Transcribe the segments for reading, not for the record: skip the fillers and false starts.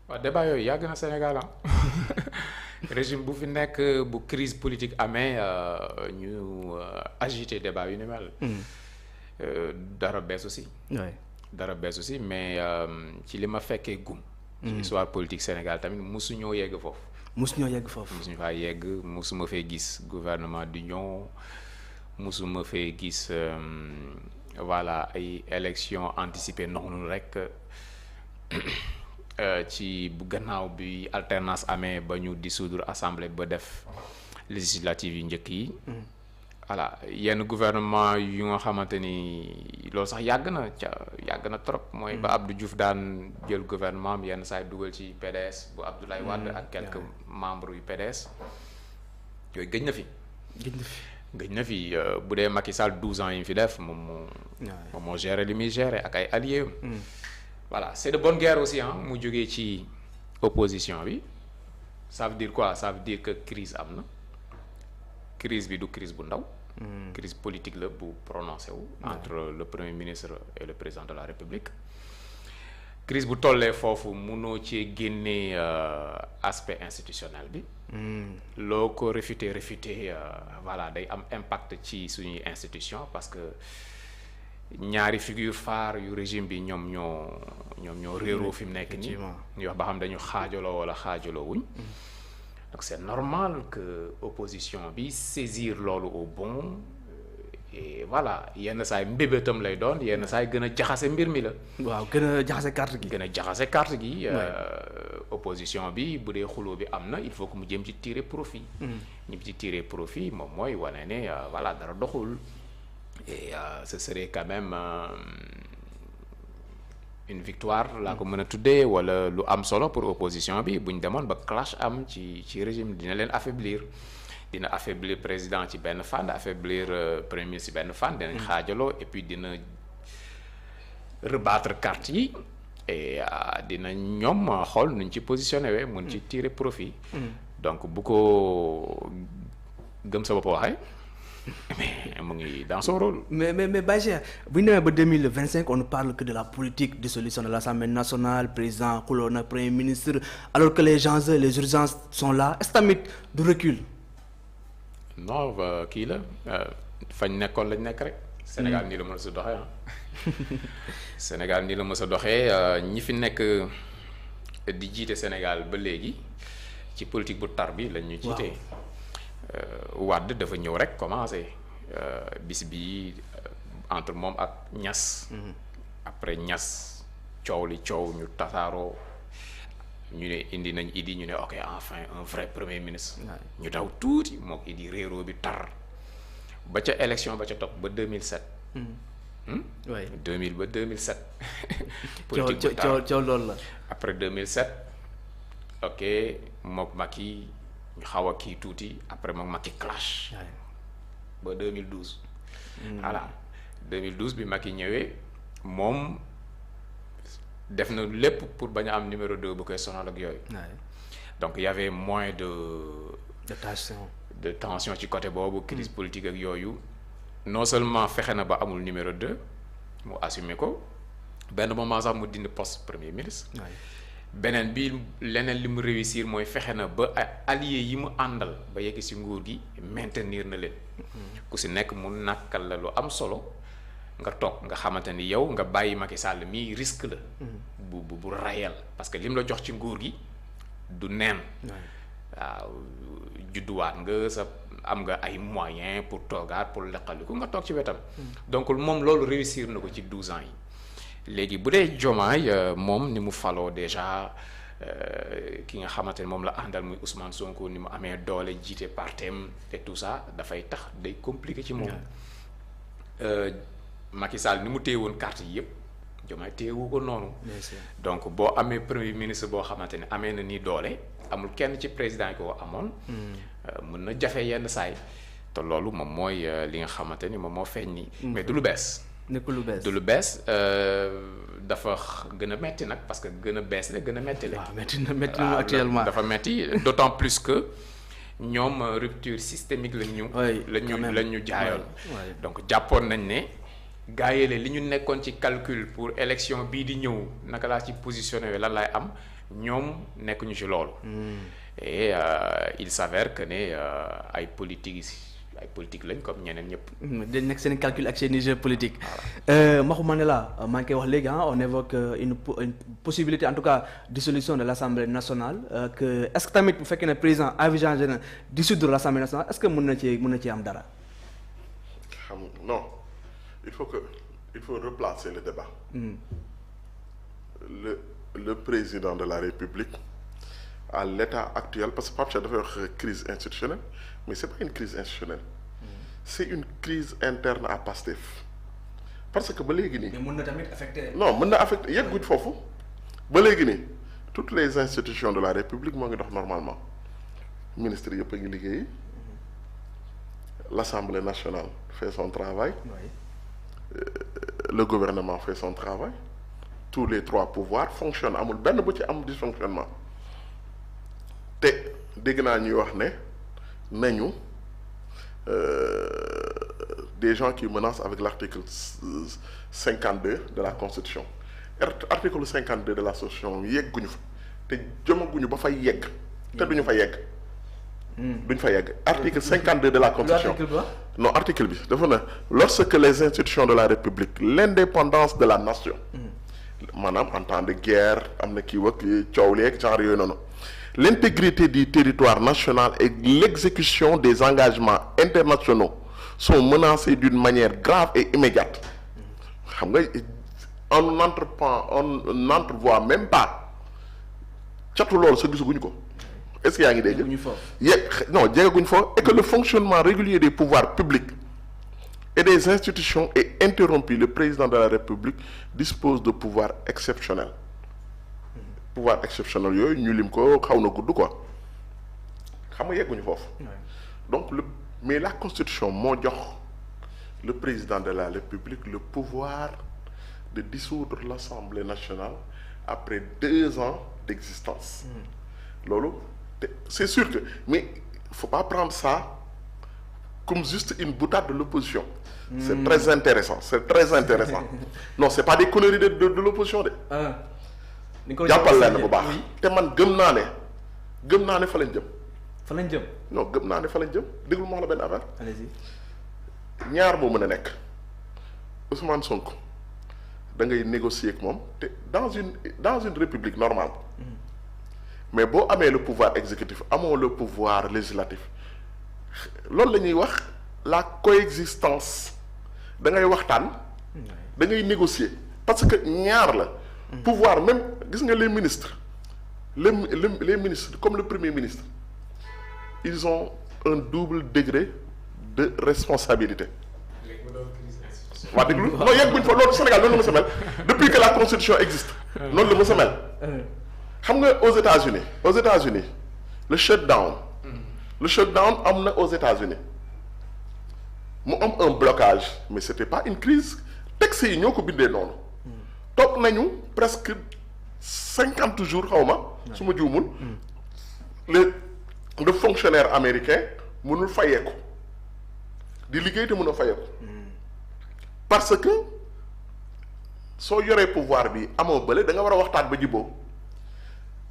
waaw débat yooyu yàgg na Sénégal ah régime bu fi nekk bu crise politique amee ñu agité débat yu ni mel. dara bees aussi. dara bees aussi mais ci li ma fekkee gum. ci histoire politique Sénégal tamit mosuñoo yegg foofu. mosuñu faa yegg mosuma fee gis gouvernement d'union mosuma fee gis voilà ay élections anticipées noonu rek. ci bu gannaaw bi alternance amee ba ñu dissoudre assemblée ba def législative yu njëkk yi. voilà yenn gouvernement yu nga xamante ni loolu sax yàgg na trop. mooy ba Abdou Diouf daan jël gouvernement am yenn saa yi dugal ci PDS bu Abdoulaye Wade ak quelques membres yu PDS yooyu gëj na fi bu dee Macky Sall 12 ans yi mu fi def moom moo géré li muy géré ak ay alliés. Voilà c'est de bonne guerre aussi mu jógee ci opposition bi ça veut dire quoi ça veut dire que crise am na crise bi du crise bu ndaw. crise politique la bu prononcé wu. entre le premier ministre et le président de la République. crise bu tollee foofu munoo ci génnee aspect institutionnel bi. loo ko réfuté voilà day am impact ci suñuy institution parce que. ñaari figure phare yu régime bi ñoom ñoo réeroo fi mu nekk nii ñu wax ba xam dañu xaajaloo wala xaajaloo wuñ donc c'est normal que opposition bi saisir loolu au bon et voilà yenn saay mbébétam lay doon yenn saay gën a jaxase mbir mi la. waaw gën a jaxase carte gi. opposition bi bu dee xuloo bi am na il faut que mu jëm ci tirer profit. ñi ci tirer profit moom mooy wane ne voilà dara doxul. Et ce serait quand même une victoire laa ko mën a tuddee wala lu am solo pour opposition bi bu ñu demoon ba clash am ci régime dina leen dina affaiblir président ci benn fànn affaiblir premier ministre ci benn fànn dinañ xaajaloo et puis dina rebattre carte yi et dina ñoom xool nuñ ci positionné wee mun ci tirer profit. donc bu ko gëm sa bopp waxee. mais mu ngi dans son rôle. mais Baye Cheikh bu ñu demee ba 2025 on ne parle que de la politique dissolution de l'Assemblée nationale président xuloo na premier ministre alors que les enjeux les urgences sont là est-ce tamit du recul. non kii la fañ nekkoon lañ nekk rek. Sénégal nii la mën a sa doxee Sénégal nii la mën a sa doxee ñi fi nekk di jiite Sénégal ba léegi ci politique bu tar bi lañ ñu jiite. Wade dafa ñëw rek commencé bis bi entre moom ak Niass. après Niass coow ñu tasaaroo ñu ne indi nañ Idi ñu ne ok enfin un vrai premier ministre. ñu daw tuuti mook Idi réeroo bi tar ba ca élection ba ca topp ba 2007. oui 2000 ba 2007. politique bu tar coow loolu la. après 2007 ok mook Macky ñu xaw a kii tuuti après moom Macky clash ba 2012. voilà 2012 bi Macky ñëwee moom def na lépp pour bañ a am numéro 2 bu koy sonal ak yooyu. donc y avait moins de tension ci côté boobu. crise politique ak yooyu non seulement fexe na ba amul numéro 2 mu assumer ko benn moment sax mu dindi poste premier ministre. beneen bi leneen li mu réussir mooy fexe na ba alliés yi mu àndal ba yegg ci nguur gi maintenir na leen. ku ci nekk mu nàkkal la lu am solo nga toog nga xamante ni yow nga bàyyi Macky Sall mii risque la. bu réel parce que li mu la jox ci nguur gi du neen. waaw judduwaat nga sa am nga ay moyens pour toogaat pour leqaliku nga toog ci wetam. donc moom loolu réussir na ko ci 12 ans yi. léegi bu dee Diomaye moom ni mu faloo déjà ki nga xamante ne moom la àndal muy Ousmane Sonko ni mu amee doole jiite partem et tout ça dafay tax day compliqué ci moom. Macky Sall ni mu téye woon carte yi yëpp Diomaye téyewu ko noonu. donc boo amee premier ministre boo xamante ne amee na ni doole amul kenn ci président yi ko amoon. mën na jafe yenn saay te loolu moom mooy li nga xamante ni moom moo feeñ nii. mais du lu bees. nekkul lu bees du lu bees dafa gën a metti nag parce que gën a bees la gën a metti la. waaw metti na actuellement dafa metti d'autant plus que ñoom rupture systémique lañ ñu jaayoon. donc jàppoon nañ ne gaayele li ñu nekkoon ci calcul pour élection bii di ñëw naka laa ci positionné lan laay am ñoom nekkuñu ci loolu. Et il s'avère que ne ay politique lañ comme ñeneen ñëpp. dañ nekk seen calcul ak seen jeu politique. Maxu Mandela maa ngi koy wax léegi on évoque une possibilité en tout cas dissolution de l'Assemblée nationale que est-ce que tamit bu fekkee ne président envisagé na dissoudre l'Assemblée nationale est-ce que mën na ci am dara. Non il faut replacer le débat. Le président de la République à l'état actuel parce que Pape Cheikh dafay wax crise institutionnelle mais c'est pas une crise institutionnelle. C'est une crise interne à Pastef parce que ba léegi nii. mais mën na tamit affecter. non mën na affecter yegguñ foofu ba léegi nii toutes les institutions de la République moo ngi dox normalement ministre yëpp a ngi liggéey. L'Assemblée nationale fait son travail. Oui. Le gouvernement fait son travail. Tous les trois pouvoirs fonctionnent amul benn bu ci am dysfonctionnement te dégg naa ñuy wax ne nañu des gens qui menacent avec l'article 52 de la Constitution. Article 52 de la Constitution yegguñu fa te jëmaguñu ba fay yegg te duñu fa yegg. duñ fa yegg article 52 de la Constitution. Non article bi dafa ne lorsque les institutions de la République l'indépendance de la nation. Maanaam en temps de guerre am na kii wak coow leeg genre yooyu noonu. L'intégrité du territoire national et l'exécution des engagements internationaux sont menacés d'une manière grave et immédiate. Xam nga on n'entrevoit même pas catu loolu sa gisaguñu ko. Est-ce que yaa ngi dégg non jegaguñ foofu et que le fonctionnement régulier des pouvoirs publics et des institutions est interrompu. Le président de la République dispose de pouvoirs exceptionnels. Pouvoir exceptionnel yooyu ñu lim ko xaw na gudd quoi xam nga yegguñu foofu. Donc mais la Constitution moo jox le président de la République le pouvoir de dissoudre l'Assemblée nationale après 2 ans d'existence. Loolu c'est sûr que mais faut pas prendre ça comme juste une boutade de l'opposition. C'est très intéressant non c'est pas des conneries de l'opposition de. jàppal leen bu baax te man gëm naa ne fa lañ jëm. non gëm naa ne fa lañ jëm déglu ma wax la benn affaire. allez-y. ñaar moo mën a nekk Ousmane Sonko da ngay négocier ak moom te dans une république normale. Mais boo amee le pouvoir exécutif amoo le pouvoir législatif loolu la ñuy wax la coexistence da ngay waxtaan da ngay négocier parce que ñaar la. Pouvoir même gis nga les ministres les ministres comme le premier ministre ils ont un double degré de responsabilité. waa déglu non yegguñ fa loolu Sénégal noonu la mës a mel depuis que la Constitution existe noonu la mës a mel. xam nga aux États-Unis le shutdown am na aux États-Unis mu am un blocage mais c'était pas une crise texte yi ñoo ko bindee noonu. toog nañu presque 50 jours xaw ma su ma juumul le fonctionnaire américain mënul fayeeku di liggéey te mën a fayeeku parce que soo yoree pouvoir bi amoo bële da nga war a waxtaan ba jiboo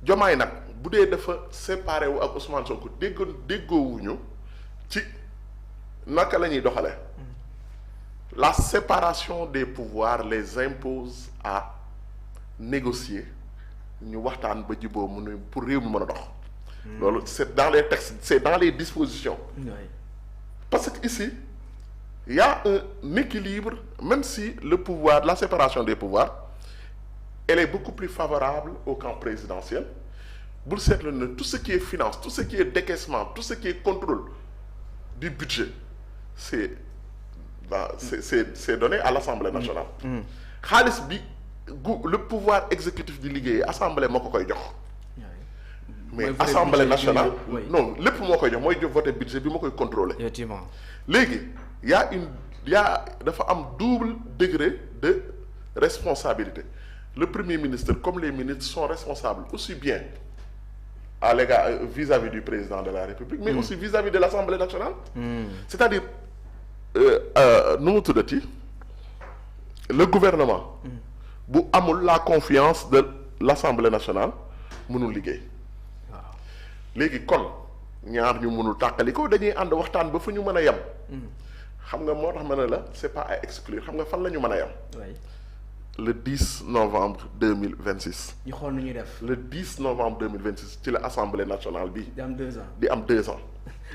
Diomaye nag bu dee dafa séparé wu ak Ousmane Sonko déggoowuñu ci naka la ñuy doxale la séparation des pouvoirs les impose à négocier ñu waxtaan ba jiboo mu ne pour réew mi mën a dox. loolu c'est dans les textes c'est dans les dispositions. Parce que ici il y a un équilibre même si le pouvoir la séparation des pouvoirs elle est beaucoup plus favorable au camp présidentiel bul seetlu ne tout ce qui est finance tout ce qui est décaissement tout ce qui est contrôle du budget c'est donné à l'Assemblée nationale. xaalis bi le pouvoir exécutif di liggéey assemblée moo ko koy jox. mais assemblée nationale non lépp moo koy jox mooy voter budget bi moo koy contrôler. effectivement léegi y a dafa am double degré de responsabilité le premier ministre comme les ministres sont responsables aussi bien à l'égard vis-à-vis du président de la République mais aussi vis-à-vis de l'Assemblée nationale. C'est-à-dire nu mu tuddati le gouvernement bu amul la confiance de l'Assemblée nationale mënul liggéey. waaw léegi kon ñaar ñu mënul tàqali ko dañuy ànd waxtaan ba fu ñu mën a yem. xam nga moo tax ma ne la c'est pas à exclure xam nga fan la ñu mën a yem. le 10 novembre 2026. ñu xool nu ñuy def. le 10 novembre 2026 ci la assemblée nationale bi. di am 2 ans. di am 2 ans.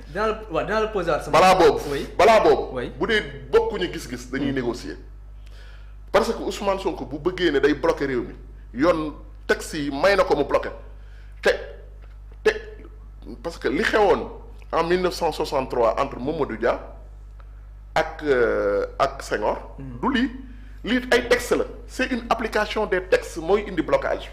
dinaa la poser sama. balaa boobu balaa boobu. oui bu dee bokkuñu gis-gis dañuy négocier. parce que Ousmane Sonko bu bëggee ne day bloquer réew mi yoon texte yi may na ko mu bloquer te parce que li xewoon en 1963 entre Mamadou Dia ak Senghor. du lii ay texte la c'est une application des textes mooy indi blocage.